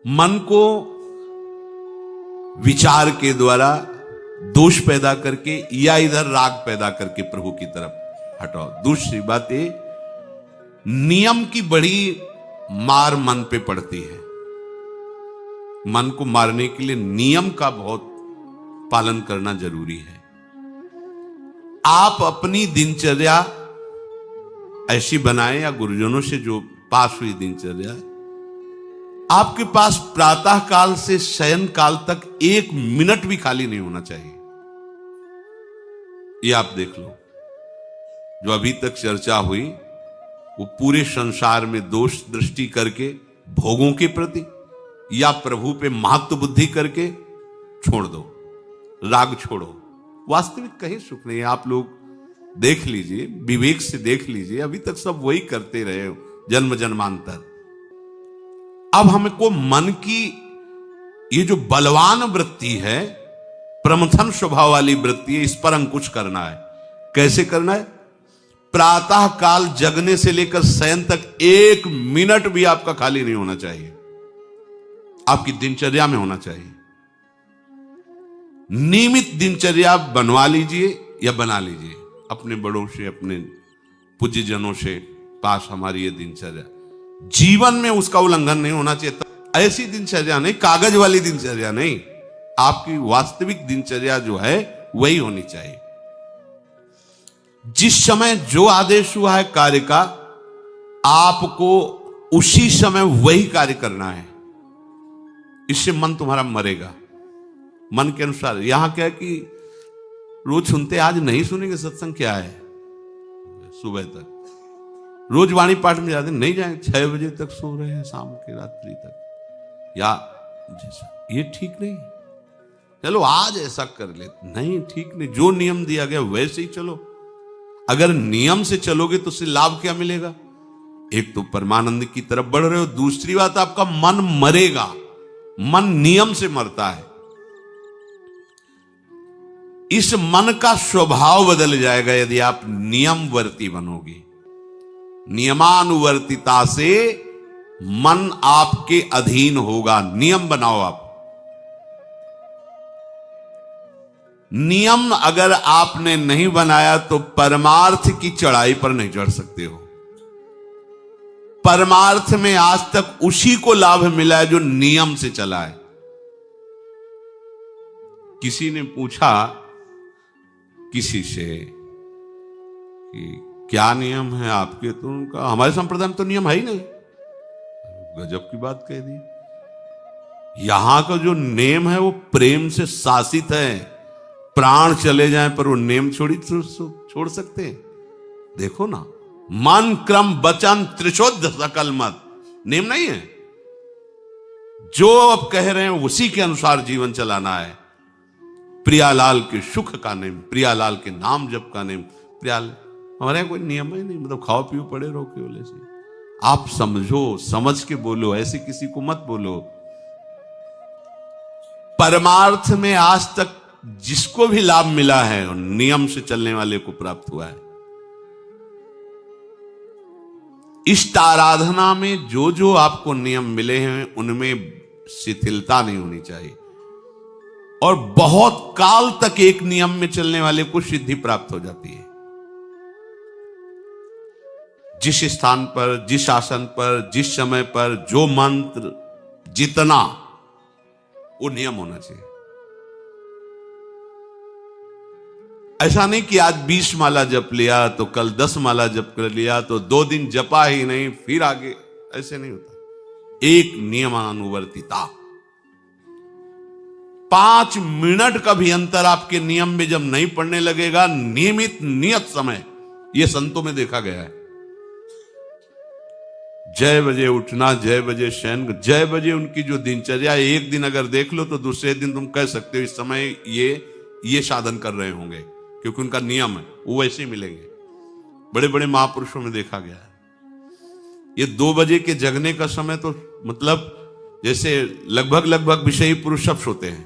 मन को विचार के द्वारा दोष पैदा करके या इधर राग पैदा करके प्रभु की तरफ हटाओ। दूसरी बात ये, नियम की बड़ी मार मन पे पड़ती है। मन को मारने के लिए नियम का बहुत पालन करना जरूरी है। आप अपनी दिनचर्या ऐसी बनाएं, या गुरुजनों से जो पास हुई दिनचर्या, आपके पास प्रातः काल से शयन काल तक 1 मिनट भी खाली नहीं होना चाहिए। ये आप देख लो, जो अभी तक चर्चा हुई वो पूरे संसार में दोष दृष्टि करके भोगों के प्रति या प्रभु पे महत्व बुद्धि करके छोड़ दो, राग छोड़ो। वास्तविक कहीं सुख नहीं है। आप लोग देख लीजिए, विवेक से देख लीजिए, अभी तक सब वही करते रहे हो जन्म जन्मांतर। अब हमको मन की ये जो बलवान वृत्ति है, प्रमथन स्वभाव वाली वृत्ति है, इस पर अंकुश करना है। कैसे करना है? प्रातः काल जगने से लेकर शयन तक 1 मिनट भी आपका खाली नहीं होना चाहिए, आपकी दिनचर्या में होना चाहिए। नियमित दिनचर्या बनवा लीजिए या बना लीजिए अपने बड़ों से, अपने पूज्यजनों से पास हमारी ये दिनचर्या, जीवन में उसका उल्लंघन नहीं होना चाहिए। ऐसी दिनचर्या नहीं, कागज वाली दिनचर्या नहीं, आपकी वास्तविक दिनचर्या जो है वही होनी चाहिए। जिस समय जो आदेश हुआ है कार्य का, आपको उसी समय वही कार्य करना है। इससे मन तुम्हारा मरेगा, मन के अनुसार। यहां क्या है कि रोज सुनते, आज नहीं सुनेंगे सत्संग, क्या है सुबह तक रोज वाणी पाठ में जाते, नहीं जाएंगे, 6 बजे तक सो रहे हैं, शाम के रात्रि तक, या जैसा, ये ठीक नहीं। चलो आज ऐसा कर ले, नहीं ठीक नहीं। जो नियम दिया गया वैसे ही चलो। अगर नियम से चलोगे तो उससे लाभ क्या मिलेगा? एक तो परमानंद की तरफ बढ़ रहे हो, दूसरी बात आपका मन मरेगा। मन नियम से मरता है। इस मन का स्वभाव बदल जाएगा यदि आप नियमवर्ती बनोगे। नियमानुवर्तिता से मन आपके अधीन होगा। नियम बनाओ आप। नियम अगर आपने नहीं बनाया तो परमार्थ की चढ़ाई पर नहीं चढ़ सकते हो। परमार्थ में आज तक उसी को लाभ मिला है जो नियम से चला है। किसी ने पूछा किसी से कि क्या नियम है आपके, तो उनका हमारे संप्रदाय में तो नियम है ही नहीं। गजब की बात कह दी। यहां का जो नेम है वो प्रेम से शासित है। प्राण चले जाएं पर वो नेम छोड़ सकते हैं? देखो ना, मन क्रम वचन त्रिशुद्ध सकल मत, नेम नहीं है। जो अब कह रहे हैं उसी के अनुसार जीवन चलाना है। प्रियालाल के सुख का नेम, प्रियालाल के नाम जप का नेम। प्रियालाल हमारे यहां कोई नियम ही नहीं, मतलब खाओ पियो पड़े रहो केवल ऐसे। आप समझो, समझ के बोलो, ऐसे किसी को मत बोलो। परमार्थ में आज तक जिसको भी लाभ मिला है और नियम से चलने वाले को प्राप्त हुआ है। इष्ट आराधना में जो जो आपको नियम मिले हैं उनमें शिथिलता नहीं होनी चाहिए, और बहुत काल तक एक नियम में चलने वाले को सिद्धि प्राप्त हो जाती है। जिस स्थान पर, जिस आसन पर, जिस समय पर जो मंत्र जितना, वो नियम होना चाहिए। ऐसा नहीं कि आज 20 माला जप लिया तो कल 10 माला जप कर लिया तो 2 दिन जपा ही नहीं फिर आगे, ऐसे नहीं होता। एक नियमानुवर्तिता। 5 मिनट का भी अंतर आपके नियम में जब नहीं पड़ने लगेगा, नियमित नियत समय, यह संतों में देखा गया है। 6 बजे उठना, 6 बजे शयन, 6 बजे उनकी जो दिनचर्या, एक दिन अगर देख लो तो दूसरे दिन तुम कह सकते हो इस समय ये साधन कर रहे होंगे, क्योंकि उनका नियम है, वो वैसे ही मिलेंगे। बड़े बड़े महापुरुषों में देखा गया है। ये 2 बजे के जगने का समय तो मतलब जैसे लगभग विषयी पुरुष सब सोते हैं,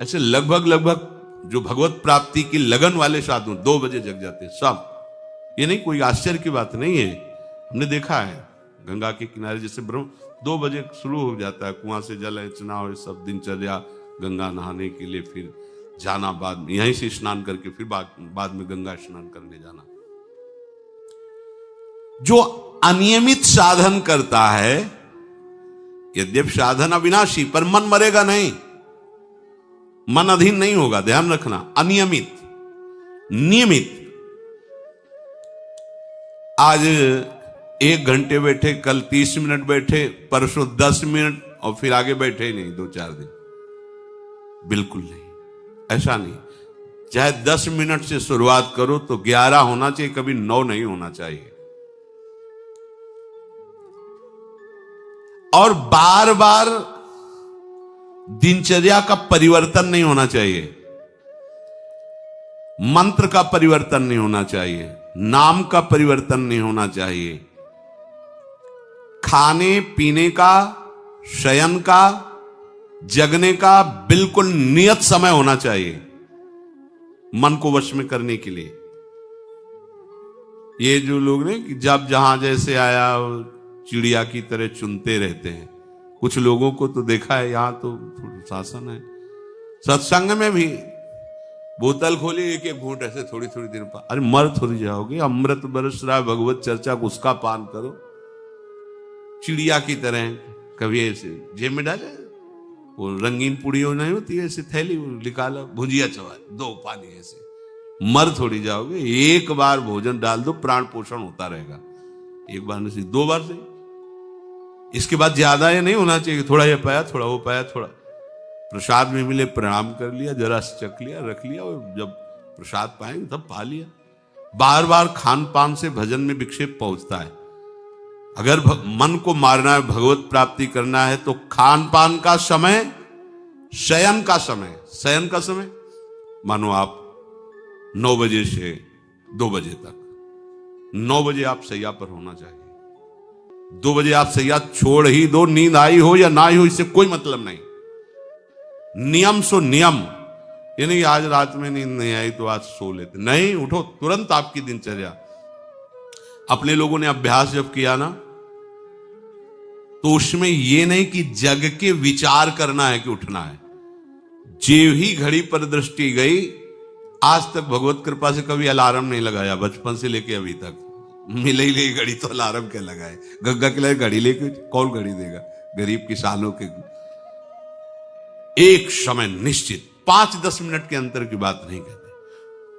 ऐसे लगभग जो भगवत प्राप्ति की लगन वाले साधु 2 बजे जग जाते हैं सब। ये नहीं कोई आश्चर्य की बात नहीं है, हमने देखा है। गंगा के किनारे जैसे ब्रह्म 2 बजे शुरू हो जाता है, कुआं से जल अर्चना हो, सब दिनचर्या, गंगा नहाने के लिए फिर जाना, बाद में यहीं से स्नान करके फिर बाद में गंगा स्नान करने जाना। जो अनियमित साधन करता है, यद्यप साधन अविनाशी, पर मन मरेगा नहीं, मन अधीन नहीं होगा, ध्यान रखना। अनियमित, नियमित, आज 1 घंटे बैठे, कल 30 मिनट बैठे, परसों 10 मिनट और फिर आगे बैठे ही नहीं 2-4 दिन, बिल्कुल नहीं, ऐसा नहीं। चाहे 10 मिनट से शुरुआत करो तो 11 होना चाहिए, कभी 9 नहीं होना चाहिए। और बार बार दिनचर्या का परिवर्तन नहीं होना चाहिए, मंत्र का परिवर्तन नहीं होना चाहिए, नाम का परिवर्तन नहीं होना चाहिए। खाने पीने का, शयन का, जगने का बिल्कुल नियत समय होना चाहिए मन को वश में करने के लिए। ये जो लोग ने कि जब जहां जैसे आया चिड़िया की तरह चुनते रहते हैं, कुछ लोगों को तो देखा है, यहां तो शासन है, सत्संग में भी बोतल खोली, एक घूंट ऐसे थोड़ी थोड़ी देर पर, अरे मर थोड़ी जाओगे, अमृत बरस रहा है, भगवत चर्चा को उसका पान करो। चिड़िया की तरह कभी ऐसे जेब में डाले, वो रंगीन पुड़ियों नहीं होती ऐसे थैली निकाला, भुजिया चबा 2 पानी, ऐसे मर थोड़ी जाओगे। एक बार भोजन डाल दो, प्राण पोषण होता रहेगा, एक बार नहीं 2 बार से। इसके बाद ज्यादा ये नहीं होना चाहिए, थोड़ा ये पाया, थोड़ा वो पाया, थोड़ा प्रसाद में मिले प्रणाम कर लिया, जरा चख लिया, रख लिया, और जब प्रसाद पाएंगे तब पा लिया। बार बार खान पान से भजन में विक्षेप पहुंचता है। अगर मन को मारना है, भगवत प्राप्ति करना है, तो खान पान का समय, शयन का समय, शयन का समय मानो आप 9 बजे से 2 बजे तक, 9 बजे आप सैया पर होना चाहिए। 2 बजे आप सैया छोड़ ही दो, नींद आई हो या ना आई हो, इससे कोई मतलब नहीं। नियम सो नियम, ये नहीं आज रात में नींद नहीं आई तो आज सो लेते, नहीं, उठो तुरंत। आपकी दिनचर्या, अपने लोगों ने अभ्यास जब किया ना, तो उसमें ये नहीं कि जग के विचार करना है कि उठना है। जेव ही घड़ी पर दृष्टि गई, आज तक भगवत कृपा से कभी अलार्म नहीं लगाया, बचपन से लेके अभी तक। मिले ही ले घड़ी तो अलार्म क्या लगाए, गंगा के लिए घड़ी लेके कौन घड़ी देगा, गरीब किसानों के। एक समय निश्चित, 5-10 मिनट के अंतर की बात नहीं कहते,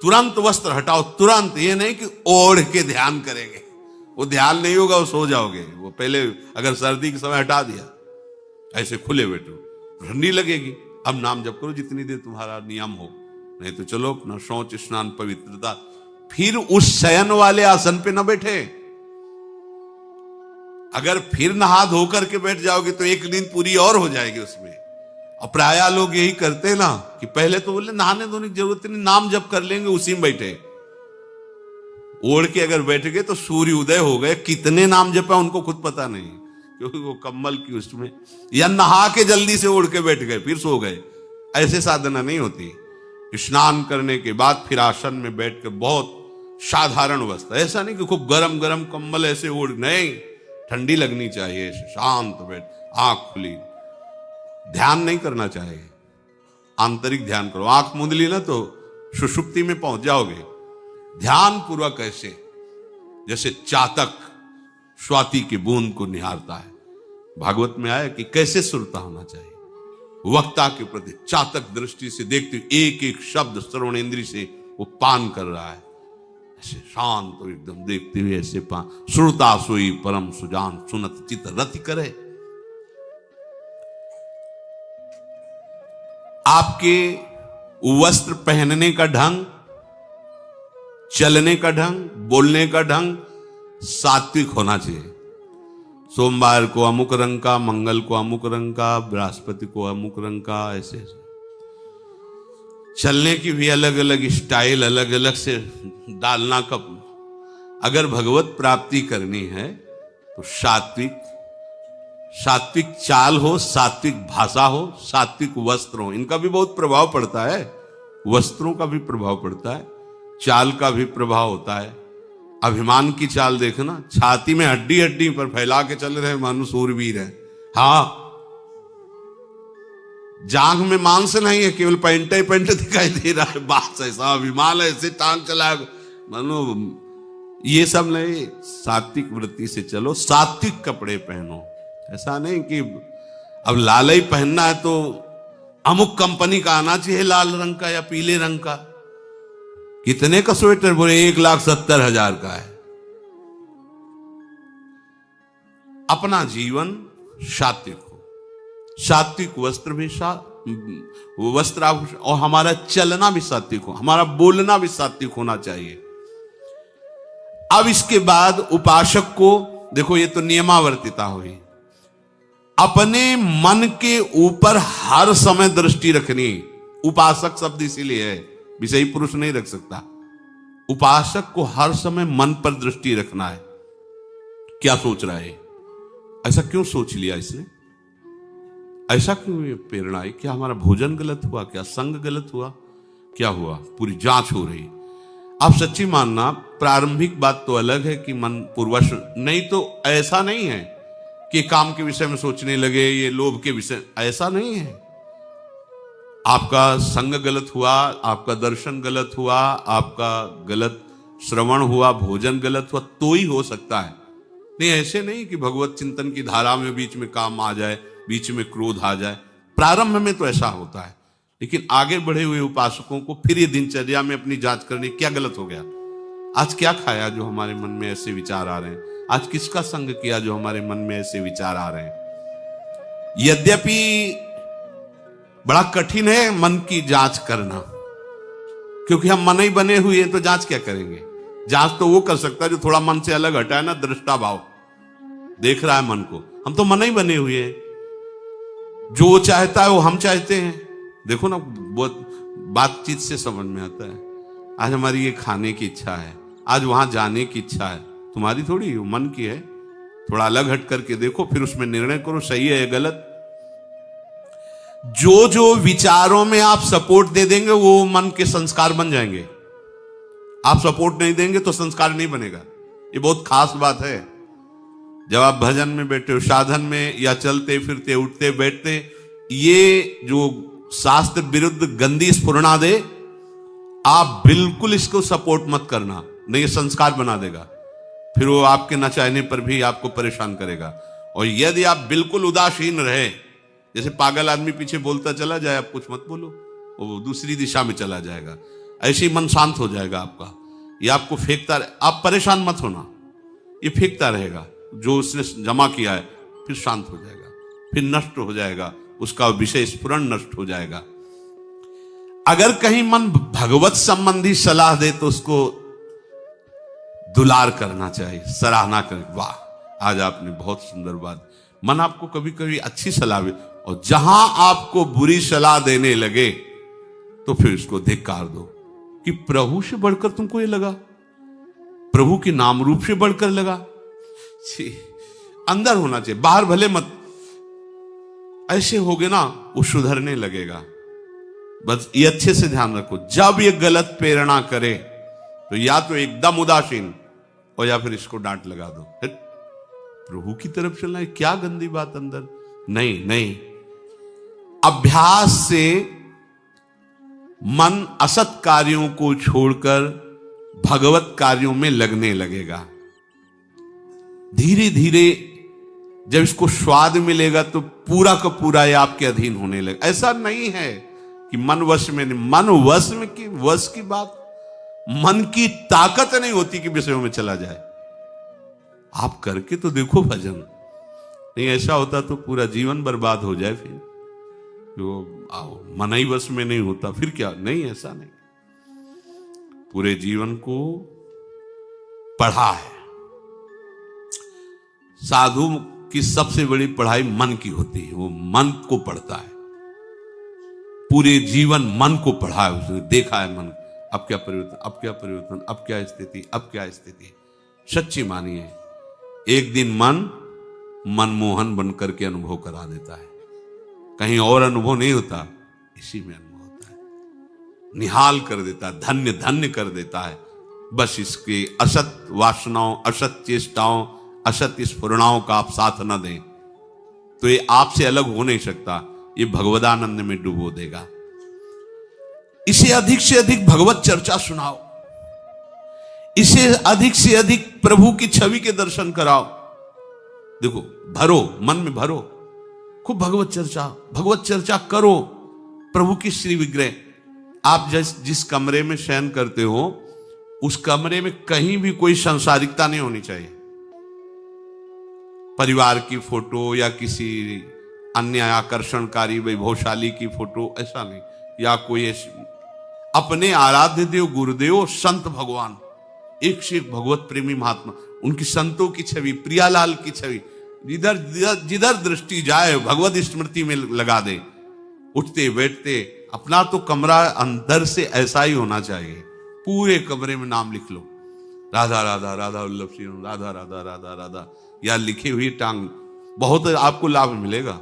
तुरंत वस्त्र हटाओ, तुरंत। ये नहीं कि ओढ़ के ध्यान करेंगे, वो ध्यान नहीं होगा, वो सो जाओगे। वो पहले अगर सर्दी के समय हटा दिया, ऐसे खुले बैठो, ठंडी लगेगी। अब नाम जप करो जितनी देर तुम्हारा नियम हो, नहीं तो चलो अपना शौच स्नान पवित्रता, फिर उस शयन वाले आसन पे न बैठे। अगर फिर नहा धो करके बैठ जाओगे तो एक नींद पूरी और हो जाएगी उसमें। और प्राय लोग यही करते ना कि पहले तो बोले नहाने धोने की जरूरत नहीं, नाम जप कर लेंगे, उसी में बैठे। ओढ़ के अगर बैठ गए तो सूर्य उदय हो गए, कितने नाम जपा उनको खुद पता नहीं, क्योंकि वो कम्बल की उसमें, या नहा के जल्दी से ओढ़ के बैठ गए फिर सो गए। ऐसे साधना नहीं होती। स्नान करने के बाद फिर आसन में बैठ के बहुत साधारण अवस्था, ऐसा नहीं कि खूब गरम गरम कंबल ऐसे ओढ़, नहीं, ठंडी लगनी चाहिए, शांत बैठ, आंख खुली, ध्यान नहीं करना चाहिए, आंतरिक ध्यान करो। आंख मूंद ली ना तो सुषुप्ति में पहुंच जाओगे। ध्यान पूर्वक ऐसे, जैसे चातक स्वाति की बूंद को निहारता है। भागवत में आया कि कैसे सुरता होना चाहिए, वक्ता के प्रति चातक दृष्टि से देखते हुए एक एक शब्द श्रवण इंद्री से वो पान कर रहा है, ऐसे शांत तो एकदम देखते हुए ऐसे पान। श्रुता सोई परम सुजान, सुनत चित रति करे। आपके वस्त्र पहनने का ढंग, चलने का ढंग, बोलने का ढंग सात्विक होना चाहिए। सोमवार को अमुक रंग का, मंगल को अमुक रंग का, बृहस्पति को अमुक रंग का, ऐसे चलने की भी अलग अलग स्टाइल, अलग अलग से डालना का। अगर भगवत प्राप्ति करनी है तो सात्विक चाल हो, सात्विक भाषा हो, सात्विक वस्त्र हो। इनका भी बहुत प्रभाव पड़ता है, वस्त्रों का भी प्रभाव पड़ता है, चाल का भी प्रभाव होता है। अभिमान की चाल देखना, छाती में हड्डी हड्डी पर फैला के चल रहे मानो सूरवीर है। हाँ, जांघ में मांस नहीं है, केवल पैंट ही पैंट दिखाई दे रहा है। बात ऐसा अभिमान है, ऐसे टांग चला मानो। ये सब नहीं, सात्विक वृत्ति से चलो, सात्विक कपड़े पहनो। ऐसा नहीं कि अब लाल ही पहनना है तो अमुक कंपनी का आना चाहिए, लाल रंग का या पीले रंग का। कितने का स्वेटर? बोले 1,70,000 का है। अपना जीवन सात्विक हो, सात्विक वस्त्र भी वस्त्र और हमारा चलना भी सात्विक हो, हमारा बोलना भी सात्विक होना चाहिए। अब इसके बाद उपासक को देखो, ये तो नियमावर्तिता हुई। अपने मन के ऊपर हर समय दृष्टि रखनी। उपासक शब्द इसीलिए है, विषयी पुरुष नहीं रख सकता। उपासक को हर समय मन पर दृष्टि रखना है। क्या सोच रहा है, ऐसा क्यों सोच लिया इसने, ऐसा क्यों ये प्रेरणा आई? क्या हमारा भोजन गलत हुआ, क्या संग गलत हुआ, क्या हुआ? पूरी जांच हो रही। आप सच्ची मानना, प्रारंभिक बात तो अलग है कि मन पूर्वश, नहीं तो ऐसा नहीं है कि काम के विषय में सोचने लगे, ये लोभ के विषय, ऐसा नहीं है। आपका संग गलत हुआ, आपका दर्शन गलत हुआ, आपका गलत श्रवण हुआ, भोजन गलत हुआ तो ही हो सकता है। नहीं, ऐसे नहीं कि भगवत चिंतन की धारा में बीच में काम आ जाए, बीच में क्रोध आ जाए। प्रारंभ में तो ऐसा होता है, लेकिन आगे बढ़े हुए उपासकों को फिर ये दिनचर्या में अपनी जांच करनी, क्या गलत हो गया, आज क्या खाया जो हमारे मन में ऐसे विचार आ रहे हैं, आज किसका संग किया जो हमारे मन में ऐसे विचार आ रहे हैं। यद्यपि बड़ा कठिन है मन की जांच करना, क्योंकि हम मन ही बने हुए हैं, तो जांच क्या करेंगे? जांच तो वो कर सकता है जो थोड़ा मन से अलग हटा है ना, दृष्टा भाव देख रहा है मन को। हम तो मन ही बने हुए हैं, जो वो चाहता है वो हम चाहते हैं। देखो ना, बहुत बातचीत से समझ में आता है। आज हमारी ये खाने की इच्छा है, आज वहां जाने की इच्छा है, तुम्हारी थोड़ी, मन की है। थोड़ा अलग हट करके देखो, फिर उसमें निर्णय करो, सही है या गलत। जो जो विचारों में आप सपोर्ट दे देंगे वो मन के संस्कार बन जाएंगे। आप सपोर्ट नहीं देंगे तो संस्कार नहीं बनेगा। ये बहुत खास बात है। जब आप भजन में बैठे हो, साधन में, या चलते फिरते उठते बैठते, ये जो शास्त्र विरुद्ध गंदी स्फुरणा दे, आप बिल्कुल इसको सपोर्ट मत करना, नहीं ये संस्कार बना देगा। फिर वो आपके न चाहने पर भी आपको परेशान करेगा। और यदि आप बिल्कुल उदासीन रहे, जैसे पागल आदमी पीछे बोलता चला जाए, आप कुछ मत बोलो, वो दूसरी दिशा में चला जाएगा, ऐसे ही मन शांत हो जाएगा आपका। ये आपको फेंकता आप परेशान मत होना, ये फेंकता रहेगा जो उसने जमा किया है, फिर शांत हो जाएगा, फिर नष्ट हो जाएगा, उसका विषय स्फुरण नष्ट हो जाएगा। अगर कहीं मन भगवत संबंधी सलाह दे तो उसको दुलार करना चाहिए, सराहना कर, वाह आज आपने बहुत सुंदर बात। मन आपको कभी कभी अच्छी सलाह दे, और जहां आपको बुरी सलाह देने लगे तो फिर उसको धिक्कार दो कि प्रभु से बढ़कर तुमको ये लगा, प्रभु के नाम रूप से बढ़कर लगा। अंदर होना चाहिए, बाहर भले मत। ऐसे हो गए ना, वो सुधरने लगेगा। बस ये अच्छे से ध्यान रखो, जब ये गलत प्रेरणा करे तो या तो एकदम उदासीन, और या फिर इसको डांट लगा दो, प्रभु की तरफ चलना है, क्या गंदी बात अंदर। नहीं नहीं, अभ्यास से मन असत कार्यों को छोड़कर भगवत कार्यों में लगने लगेगा। धीरे धीरे जब इसको स्वाद मिलेगा तो पूरा का पूरा ये आपके अधीन होने लगेगा। ऐसा नहीं है कि मन वश में नहीं, मन वश में की वश की बात, मन की ताकत नहीं होती कि विषयों में चला जाए। आप करके तो देखो भजन, नहीं ऐसा होता तो पूरा जीवन बर्बाद हो जाए। फिर जो मन ही वश में नहीं होता फिर क्या? नहीं, ऐसा नहीं। पूरे जीवन को पढ़ा है। साधु की सबसे बड़ी पढ़ाई मन की होती है, वो मन को पढ़ता है। पूरे जीवन मन को पढ़ा है उसने, देखा है मन अब क्या परिवर्तन, अब क्या परिवर्तन, अब क्या स्थिति, अब क्या स्थिति। सच्ची मानिए, एक दिन मन मनमोहन बनकर के अनुभव करा देता है। कहीं और अनुभव नहीं होता, इसी में अनुभव होता है। निहाल कर देता है, धन्य धन्य कर देता है। बस इसके असत वासनाओं, असत चेष्टाओं, असत स्फुरणाओं का आप साथ न दें तो ये आपसे अलग हो नहीं सकता, ये भगवदानंद में डुबो देगा। इसे अधिक से अधिक भगवत चर्चा सुनाओ, इसे अधिक से अधिक प्रभु की छवि के दर्शन कराओ। देखो, भरो, मन में भरो, खूब भगवत चर्चा करो। प्रभु की श्री विग्रह, आप जिस कमरे में शयन करते हो उस कमरे में कहीं भी कोई सांसारिकता नहीं होनी चाहिए। परिवार की फोटो या किसी अन्य आकर्षणकारी वैभवशाली की फोटो, ऐसा नहीं, या कोई अपने आराध्य देव गुरुदेव संत भगवान, एक से एक भगवत प्रेमी महात्मा, उनकी संतों की छवि, प्रियालाल की छवि, जिधर दृष्टि जाए भगवत स्मृति में लगा दे। उठते बैठते अपना तो कमरा अंदर से ऐसा ही होना चाहिए, पूरे कमरे में नाम लिख लो, राधा राधा राधा वल्लभ श्री राधा राधा राधा राधा, या लिखी हुई टांग, बहुत आपको लाभ मिलेगा।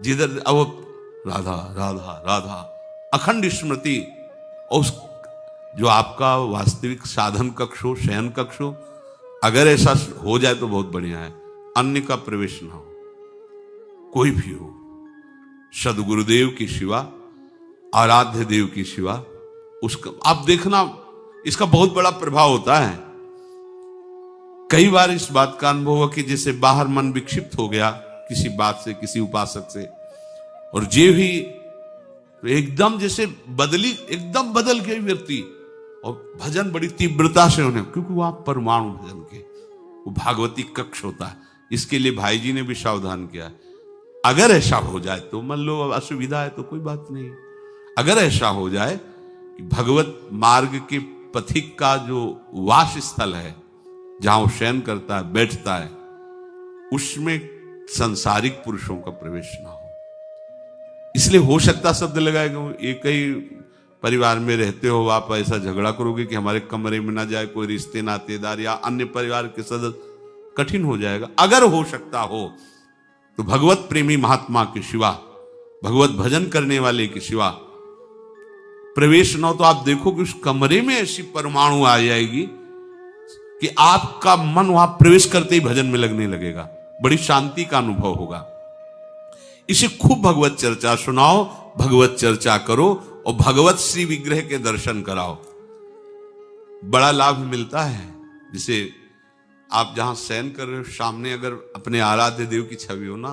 जिधर अब राधा राधा राधा, अखंड स्मृति। और उस जो आपका वास्तविक साधन कक्ष हो, शयन कक्ष हो, अगर ऐसा हो जाए तो बहुत बढ़िया है। अन्य का प्रवेश ना हो, कोई भी हो, सदगुरुदेव की शिवा, आराध्य देव की शिवा, उसका आप देखना, इसका बहुत बड़ा प्रभाव होता है। कई बार इस बात का अनुभव हुआ कि जैसे बाहर मन विक्षिप्त हो गया किसी बात से, किसी उपासक से, और जे भी तो एकदम जैसे एकदम बदल गई व्यक्ति, और भजन बड़ी तीव्रता से होने, क्योंकि वहां परमाणु भजन के वो भागवती कक्ष होता है। इसके लिए भाई जी ने भी सावधान किया, अगर ऐसा हो जाए तो, मान लो असुविधा है तो कोई बात नहीं, अगर ऐसा हो जाए कि भगवत मार्ग के पथिक का जो वास स्थल है, जहां वो शयन करता है, बैठता है, उसमें सांसारिक पुरुषों का प्रवेश ना हो। इसलिए हो सकता शब्द लगाएगा, एक ही परिवार में रहते हो, आप ऐसा झगड़ा करोगे कि हमारे कमरे में ना जाए कोई रिश्ते नातेदार या अन्य परिवार के सदस्य, कठिन हो जाएगा। अगर हो सकता हो तो भगवत प्रेमी महात्मा के सिवा, भगवत भजन करने वाले के सिवा प्रवेश न हो, तो आप देखो कि उस कमरे में ऐसी परमाणु आ जाएगी कि आपका मन वहां प्रवेश करते ही भजन में लगने लगेगा, बड़ी शांति का अनुभव होगा। इसे खूब भगवत चर्चा सुनाओ, भगवत चर्चा करो और भगवत श्री विग्रह के दर्शन कराओ, बड़ा लाभ मिलता है। जिसे आप जहां शयन कर रहे हो, सामने अगर अपने आराध्य देव की छवि हो ना,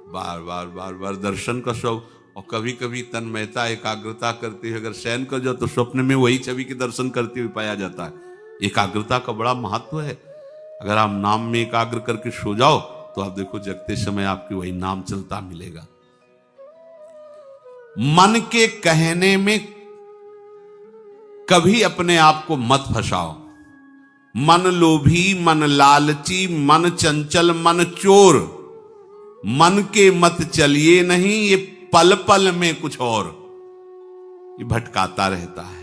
बार बार बार बार दर्शन का शौक, और कभी कभी तन्मयता एकाग्रता करते हुए अगर शयन कर जाओ तो स्वप्न में वही छवि के दर्शन करते हुए पाया जाता है। एकाग्रता का बड़ा महत्व है। अगर आप नाम में एकाग्र करके सो जाओ तो आप देखो जगते समय आपकी वही नाम चलता मिलेगा। मन के कहने में कभी अपने आप को मत फंसाओ। मन लोभी, मन लालची, मन चंचल, मन चोर, मन के मत चलिए नहीं, ये पल पल में कुछ और, ये भटकाता रहता है।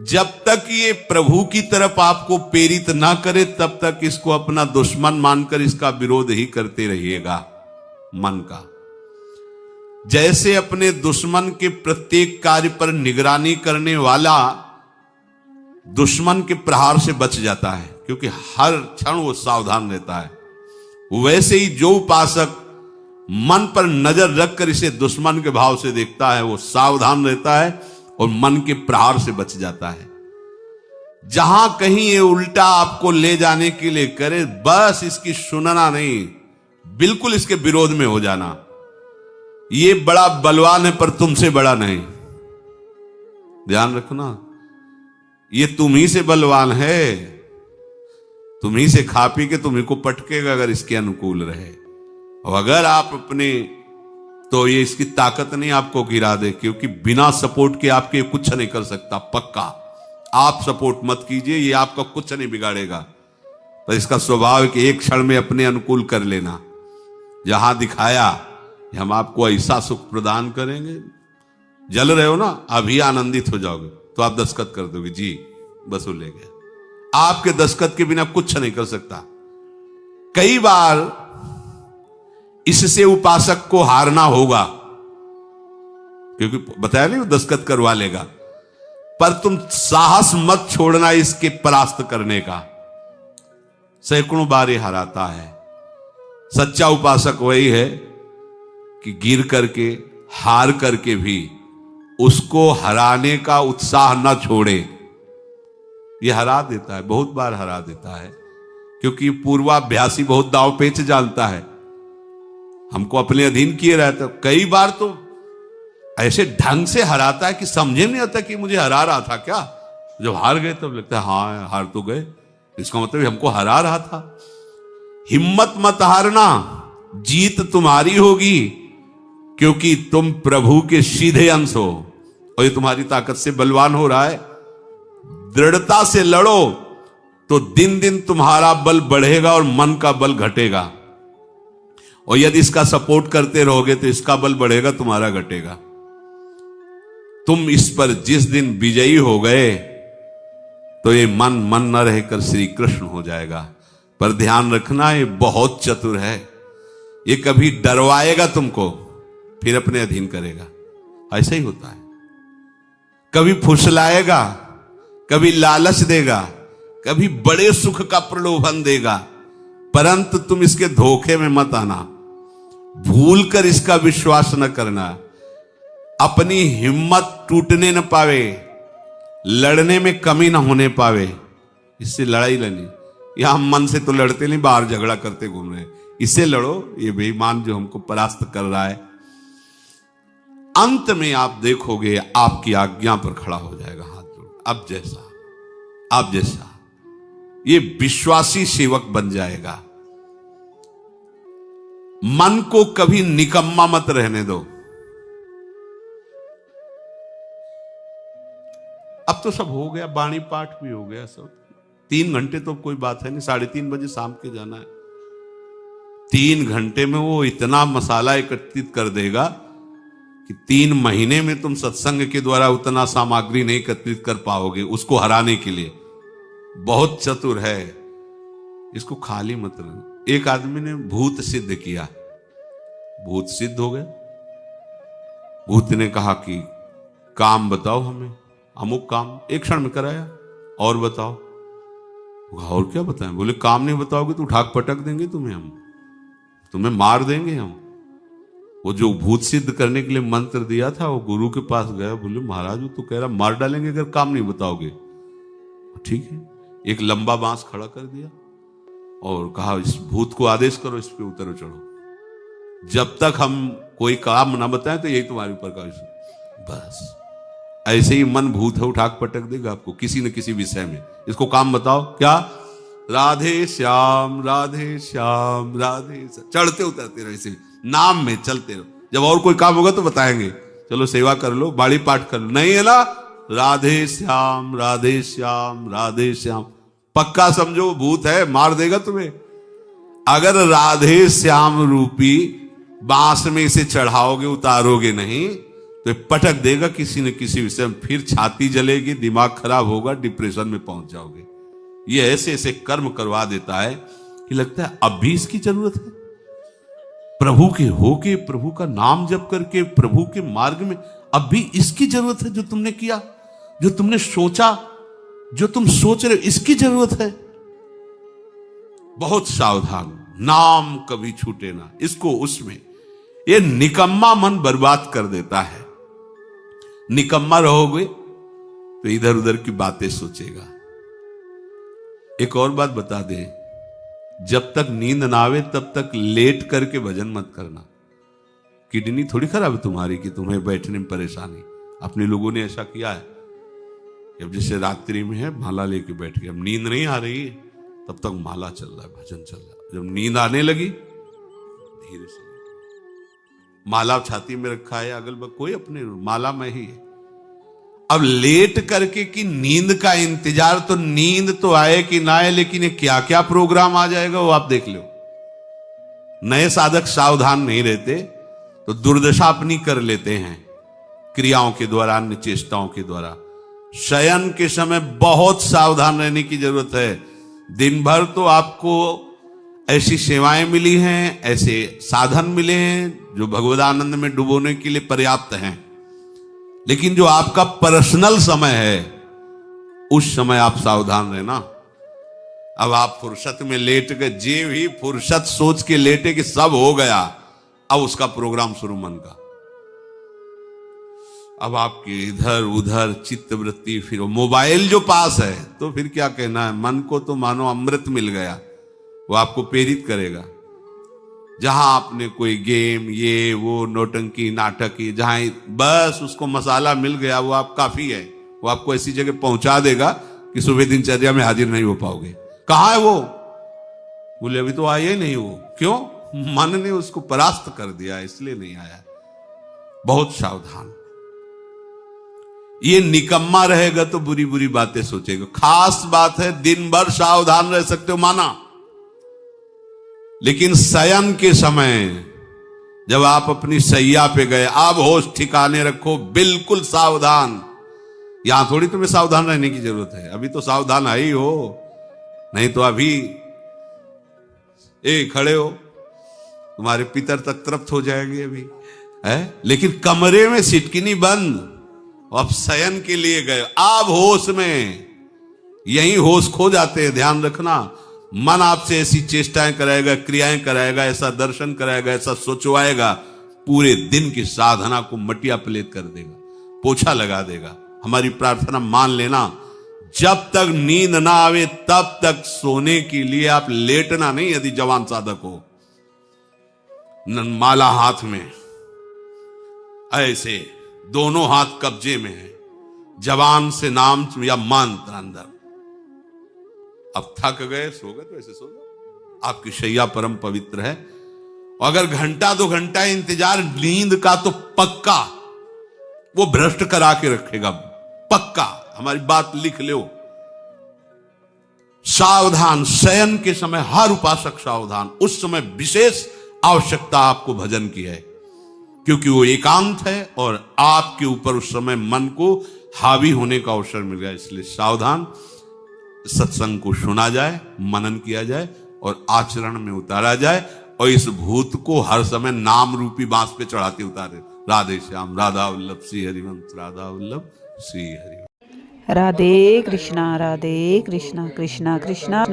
जब तक ये प्रभु की तरफ आपको प्रेरित ना करे तब तक इसको अपना दुश्मन मानकर इसका विरोध ही करते रहिएगा। मन का जैसे अपने दुश्मन के प्रत्येक कार्य पर निगरानी करने वाला दुश्मन के प्रहार से बच जाता है, क्योंकि हर क्षण वो सावधान रहता है, वैसे ही जो उपासक मन पर नजर रखकर इसे दुश्मन के भाव से देखता है वो सावधान रहता है और मन के प्रहार से बच जाता है। जहां कहीं ये उल्टा आपको ले जाने के लिए करे, बस इसकी सुनना नहीं, बिल्कुल इसके विरोध में हो जाना। ये बड़ा बलवान है पर तुमसे बड़ा नहीं, ध्यान रखना, ये तुम ही से बलवान है, तुम ही से खा पी के तुम्ही को पटकेगा अगर इसके अनुकूल रहे। और अगर आप अपने, तो ये इसकी ताकत नहीं आपको गिरा दे, क्योंकि बिना सपोर्ट के आपके कुछ नहीं कर सकता। पक्का आप सपोर्ट मत कीजिए, ये आपका कुछ नहीं बिगाड़ेगा। पर इसका स्वभाव है कि एक क्षण में अपने अनुकूल कर लेना। जहां दिखाया हम आपको ऐसा सुख प्रदान करेंगे, जल रहे हो ना, अभी आनंदित हो जाओगे तो आप दस्तखत कर दोगे, जी बस वो ले गया। आपके दस्तखत के बिना कुछ नहीं कर सकता। कई बार इससे उपासक को हारना होगा, क्योंकि बताया नहीं वो दस्तखत करवा लेगा। पर तुम साहस मत छोड़ना इसके परास्त करने का। सैकड़ों बार ये हराता है। सच्चा उपासक वही है कि गिर करके, हार करके भी उसको हराने का उत्साह न छोड़े। ये हरा देता है, बहुत बार हरा देता है, क्योंकि पूर्वाभ्यासी बहुत दांव पेच जानता है। हमको अपने अधीन किए रहता है, कई बार तो ऐसे ढंग से हराता है कि समझे नहीं आता कि मुझे हरा रहा था क्या। जब हार गए तब लगता है हाँ हार तो गए, इसका मतलब हमको हरा रहा था। हिम्मत मत हारना, जीत तुम्हारी होगी, क्योंकि तुम प्रभु के सीधे अंश हो और ये तुम्हारी ताकत से बलवान हो रहा है। दृढ़ता से लड़ो तो दिन दिन तुम्हारा बल बढ़ेगा और मन का बल घटेगा, और यदि इसका सपोर्ट करते रहोगे तो इसका बल बढ़ेगा, तुम्हारा घटेगा। तुम इस पर जिस दिन विजयी हो गए तो ये मन न रहकर श्री कृष्ण हो जाएगा। पर ध्यान रखना, ये बहुत चतुर है। ये कभी डरवाएगा तुमको, फिर अपने अधीन करेगा। ऐसा ही होता है। कभी फुसलाएगा, कभी लालच देगा, कभी बड़े सुख का प्रलोभन देगा, परंतु तुम इसके धोखे में मत आना। भूल कर इसका विश्वास न करना। अपनी हिम्मत टूटने न पावे, लड़ने में कमी न होने पावे, इससे लड़ाई लड़नी। यहां मन से तो लड़ते नहीं, बाहर झगड़ा करते घूम रहे। इससे लड़ो, ये बेईमान जो हमको परास्त कर रहा है, अंत में आप देखोगे आपकी आज्ञा पर खड़ा हो जाएगा हाथ जोड़। अब जैसा ये विश्वासी सेवक बन जाएगा। मन को कभी निकम्मा मत रहने दो। अब तो सब हो गया, वाणी पाठ भी हो गया सब। 3 घंटे तो कोई बात है नहीं, 3:30 बजे शाम के जाना है। 3 घंटे में वो इतना मसाला एकत्रित कर देगा कि 3 महीने में तुम सत्संग के द्वारा उतना सामग्री नहीं एकत्रित कर पाओगे उसको हराने के लिए। बहुत चतुर है, इसको खाली मत रहो। एक आदमी ने भूत सिद्ध किया, भूत सिद्ध हो गया। भूत ने कहा कि काम बताओ हमें, अमुक काम, एक क्षण में कराया। और बताओ, और क्या बताएं? बोले काम नहीं बताओगे तो उठाक पटक देंगे तुम्हें, हम तुम्हें मार देंगे हम। वो जो भूत सिद्ध करने के लिए मंत्र दिया था, वो गुरु के पास गया, बोले महाराज वो तो कह रहा मार डालेंगे अगर काम नहीं बताओगे। ठीक है, एक लंबा बांस खड़ा कर दिया और कहा इस भूत को आदेश करो, इस पे उतरो चढ़ो, जब तक हम कोई काम ना बताएं तो यही तुम्हारे ऊपर का। बस ऐसे ही मन भूत है, उठाक पटक देगा आपको किसी न किसी विषय में। इसको काम बताओ, क्या राधे श्याम राधे श्याम राधे श्याम, चढ़ते उतरते रहो, इसे नाम में चलते रहो। जब और कोई काम होगा तो बताएंगे, चलो सेवा कर लो, बाड़ी पाठ कर लो, नहीं है ना राधे श्याम राधे श्याम राधे श्याम। पक्का समझो भूत है, मार देगा तुम्हें। अगर राधे श्याम रूपी बांस में इसे चढ़ाओगे, उतारोगे नहीं तो पटक देगा किसी न किसी विषय में, फिर छाती जलेगी, दिमाग खराब होगा, डिप्रेशन में पहुंच जाओगे। ये ऐसे ऐसे कर्म करवा देता है कि लगता है अब भी इसकी जरूरत है। प्रभु के होके, प्रभु का नाम जप करके, प्रभु के मार्ग में अब भी इसकी जरूरत है। जो तुमने किया, जो तुमने सोचा, जो तुम सोच रहे हो, इसकी जरूरत है। बहुत सावधान, नाम कभी छूटे ना इसको। उसमें ये निकम्मा मन बर्बाद कर देता है। निकम्मा रहोगे तो इधर उधर की बातें सोचेगा। एक और बात बता दे, जब तक नींद ना आवे तब तक लेट करके भजन मत करना। किडनी थोड़ी खराब है तुम्हारी कि तुम्हें बैठने में परेशानी। अपने लोगों ने ऐसा किया है, अब जैसे रात्रि में है माला लेके बैठ गए, अब नींद नहीं आ रही है तब तक माला चल रहा है, भजन चल रहा है। जब नींद आने लगी धीरे से माला छाती में रखा है, अगल बगल कोई अपने माला में ही है। अब लेट करके कि नींद का इंतजार, तो नींद तो आए कि ना आए, लेकिन ये क्या क्या प्रोग्राम आ जाएगा वो आप देख लो। नए साधक सावधान नहीं रहते तो दुर्दशा अपनी कर लेते हैं क्रियाओं के द्वारा, अन्य चेष्टाओं के द्वारा। शयन के समय बहुत सावधान रहने की जरूरत है। दिन भर तो आपको ऐसी सेवाएं मिली हैं, ऐसे साधन मिले हैं जो भगवदानंद में डुबोने के लिए पर्याप्त हैं, लेकिन जो आपका पर्सनल समय है उस समय आप सावधान रहना। अब आप फुर्सत में लेट गए, जे भी फुर्सत सोच के लेटे कि सब हो गया, अब उसका प्रोग्राम शुरू मन का। अब आपके इधर उधर चित्त वृत्ति, फिर मोबाइल जो पास है तो फिर क्या कहना है, मन को तो मानो अमृत मिल गया, वो आपको प्रेरित करेगा। जहां आपने कोई गेम ये वो नौटंकी नाटक की, जहां बस उसको मसाला मिल गया वो आप काफी है, वो आपको ऐसी जगह पहुंचा देगा कि सुबह दिनचर्या में हाजिर नहीं हो पाओगे। कहां है वो? बोले अभी तो आया ही नहीं वो। क्यों? मन ने उसको परास्त कर दिया, इसलिए नहीं आया। बहुत सावधान। ये निकम्मा रहेगा तो बुरी बुरी बातें सोचेगा। खास बात है दिन भर सावधान रह सकते हो माना, लेकिन शयन के समय जब आप अपनी सैया पे गए, अब होश ठिकाने रखो, बिल्कुल सावधान। यहां थोड़ी तुम्हें सावधान रहने की जरूरत है, अभी तो सावधान आई हो, नहीं तो अभी खड़े हो, तुम्हारे पितर तक तृप्त हो जाएंगे अभी है। लेकिन कमरे में सिटकिनी बंद, अब शयन के लिए गए, अब होश में। यही होश खो जाते हैं, ध्यान रखना। मन आपसे ऐसी चेष्टाएं कराएगा, क्रियाएं कराएगा, ऐसा दर्शन कराएगा, ऐसा सोचवाएगा, पूरे दिन की साधना को मटिया पलेट कर देगा, पोछा लगा देगा। हमारी प्रार्थना मान लेना, जब तक नींद ना आवे तब तक सोने के लिए आप लेटना नहीं। यदि जवान साधक हो, माला हाथ में, ऐसे दोनों हाथ कब्जे में है, जवान से नाम या मंत्र अंदर। अब थक गए, सो गए तो ऐसे सो जाओ, आपकी शैया परम पवित्र है। अगर घंटा 2 घंटा इंतजार नींद का तो पक्का वो भ्रष्ट करा के रखेगा, पक्का। हमारी बात लिख लो। सावधान, शयन के समय हर उपासक सावधान। उस समय विशेष आवश्यकता आपको भजन की है, क्योंकि वो एकांत है और आपके ऊपर उस समय मन को हावी होने का अवसर मिल गया। इसलिए सावधान, सत्संग को सुना जाए, मनन किया जाए और आचरण में उतारा जाए, और इस भूत को हर समय नाम रूपी बांस पे चढ़ाते उतारे। राधे श्याम, राधा वल्लभ श्री हरिवंश, राधा वल्लभ श्री हरि। राधे कृष्णा कृष्णा कृष्णा।